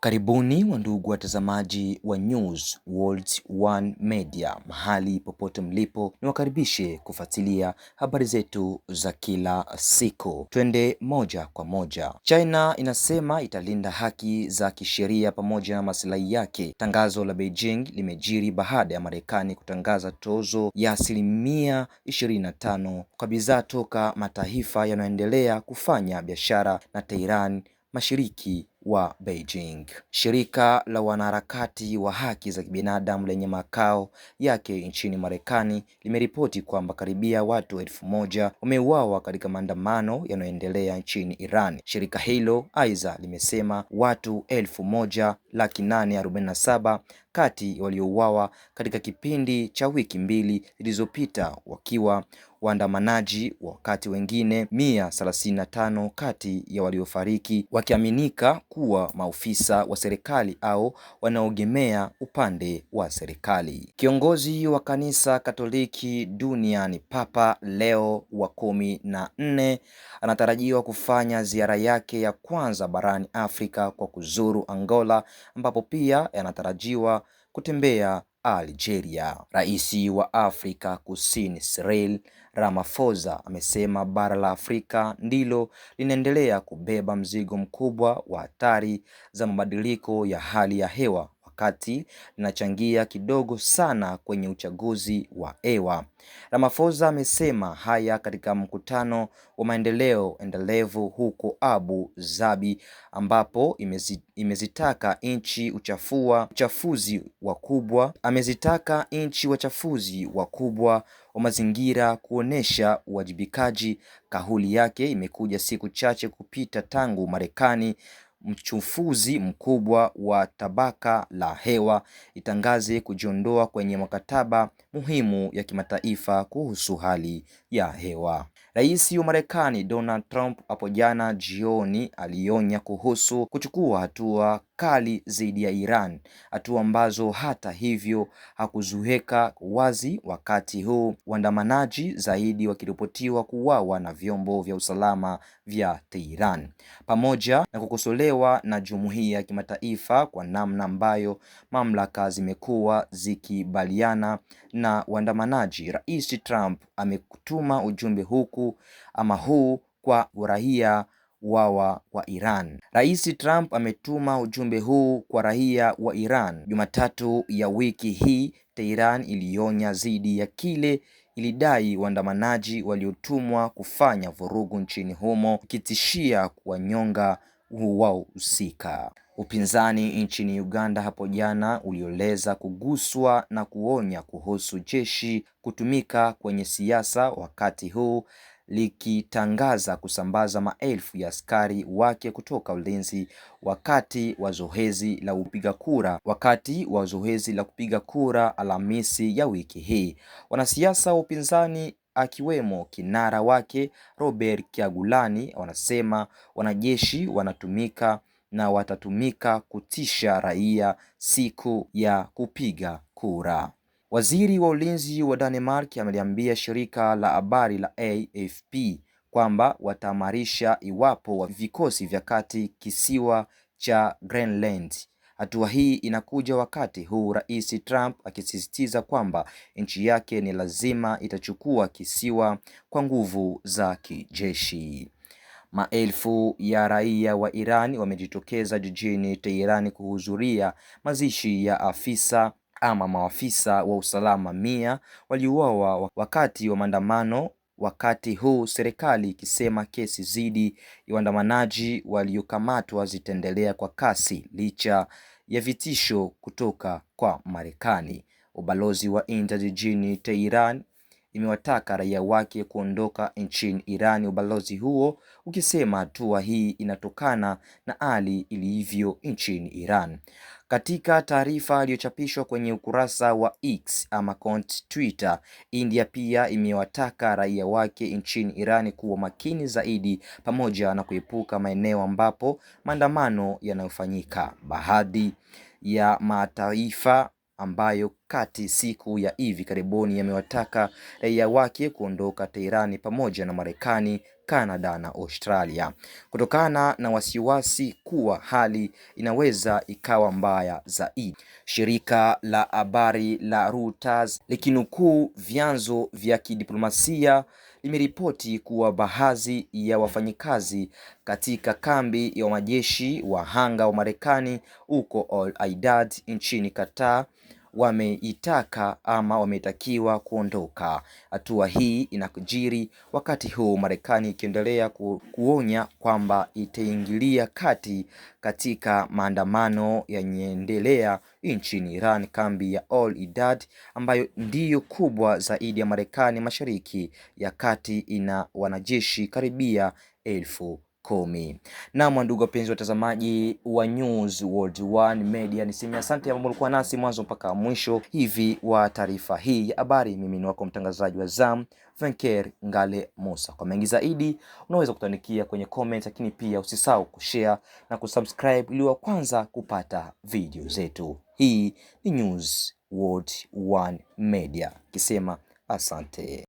Karibuni wandugu watazamaji wa News World One Media, mahali popote mlipo, niwakaribishe kufuatilia habari zetu za kila siku. Twende moja kwa moja. China inasema italinda haki za kisheria pamoja na maslahi yake. Tangazo la Beijing limejiri baada ya Marekani kutangaza tozo ya asilimia 25 kwa bidhaa toka mataifa yanayoendelea kufanya biashara na Tehran mashariki wa Beijing. Shirika la wanaharakati wa haki za kibinadamu lenye makao yake nchini Marekani limeripoti kwamba karibia watu 1000 wameuawa katika maandamano yanayoendelea nchini Iran. Shirika hilo aidha limesema watu 1847 kati waliouawa katika kipindi cha wiki mbili zilizopita wakiwa waandamanaji, wakati wengine 135 kati ya waliofariki wakiaminika kuwa maofisa wa serikali au wanaoegemea upande wa serikali. Kiongozi wa kanisa Katoliki duniani Papa Leo wa 14 anatarajiwa kufanya ziara yake ya kwanza barani Afrika kwa kuzuru Angola, ambapo pia anatarajiwa kutembea Algeria. Rais wa Afrika Kusini Cyril Ramaphosa amesema bara la Afrika ndilo linaendelea kubeba mzigo mkubwa wa hatari za mabadiliko ya hali ya hewa, wakati linachangia kidogo sana kwenye uchaguzi wa hewa. Ramaphosa amesema haya katika mkutano wa maendeleo endelevu huko Abu Dhabi, ambapo imezitaka nchi wachafuzi wakubwa wa mazingira kuonesha uwajibikaji. Kauli yake imekuja siku chache kupita tangu Marekani, mchafuzi mkubwa wa tabaka la hewa, itangaze kujiondoa kwenye mkataba muhimu ya kimataifa kuhusu hali ya hewa. Rais wa Marekani Donald Trump hapo jana jioni alionya kuhusu kuchukua hatua kali dhidi ya Iran, hatua ambazo hata hivyo hakuziweka wazi, wakati huu waandamanaji zaidi wakiripotiwa kuuawa na vyombo vya usalama vya Tehran, pamoja na kukosolewa na jumuiya ya kimataifa kwa namna ambayo mamlaka zimekuwa zikibaliana na waandamanaji. Rais Trump amekutuma ujumbe huu kwa raia wa Iran. Rais Trump ametuma ujumbe huu kwa raia wa Iran. Jumatatu ya wiki hii, Tehran ilionya dhidi ya kile ilidai waandamanaji waliotumwa kufanya vurugu nchini humo, ikitishia kuwanyonga wahusika. Upinzani nchini Uganda hapo jana ulieleza kuguswa na kuonya kuhusu jeshi kutumika kwenye siasa, wakati huu likitangaza kusambaza maelfu ya askari wake kutoka ulinzi wakati wa zoezi la kupiga kura Alhamisi ya wiki hii. Wanasiasa wa upinzani akiwemo kinara wake Robert Kyagulanyi wanasema wanajeshi wanatumika na watatumika kutisha raia siku ya kupiga kura. Waziri wa ulinzi wa Denmark ameliambia shirika la habari la AFP kwamba wataimarisha iwapo vikosi vya kisiwa cha Greenland. Hatua hii inakuja wakati huu Rais Trump akisisitiza kwamba nchi yake ni lazima itachukua kisiwa kwa nguvu za kijeshi. Maelfu ya raia wa Iran wamejitokeza jijini Tehran kuhudhuria mazishi ya maafisa wa usalama 100 waliuawa wakati wa maandamano, wakati huu serikali ikisema kesi dhidi ya waandamanaji waliokamatwa zitaendelea kwa kasi licha ya vitisho kutoka kwa Marekani. Ubalozi wa India jijini Tehran imewataka raia wake kuondoka nchini Iran, ubalozi huo ukisema hatua hii inatokana na hali ilivyo nchini Iran. Katika taarifa iliyochapishwa kwenye ukurasa wa X ama Twitter, India pia imewataka raia wake nchini Iran kuwa makini zaidi pamoja na kuepuka maeneo ambapo maandamano yanayofanyika. Baadhi ya mataifa ambayo siku ya hivi karibuni yamewataka raia wake kuondoka Teherani pamoja na Marekani, Canada na Australia kutokana na wasiwasi kuwa hali inaweza ikawa mbaya zaidi. Shirika la habari la Reuters likinukuu vyanzo vya kidiplomasia limeripoti kuwa baadhi ya wafanyikazi katika kambi ya majeshi wa anga wa Marekani huko Al Aidad nchini Qatar wametakiwa kuondoka. Hatua hii inakujiri wakati huu Marekani ikiendelea kuonya kwamba itaingilia kati katika maandamano yanayoendelea nchini Iran. Kambi ya Al Aidad ambayo ndiyo kubwa zaidi ya Marekani Mashariki ya Kati ina wanajeshi karibia 10,000. Na ndugu wapenzi watazamaji wa News World One Media, niseme asante ambao mlikuwa nasi mwanzo mpaka mwisho hivi wa taarifa hii ya habari. Mimi ni wako mtangazaji wa Zam Venker Ngale Musa. Kwa mengi zaidi unaweza kutanikia kwenye comment, lakini pia usisahau kushare na kusubscribe ili wa kwanza kupata video zetu. Hii ni News World One Media kisema asante.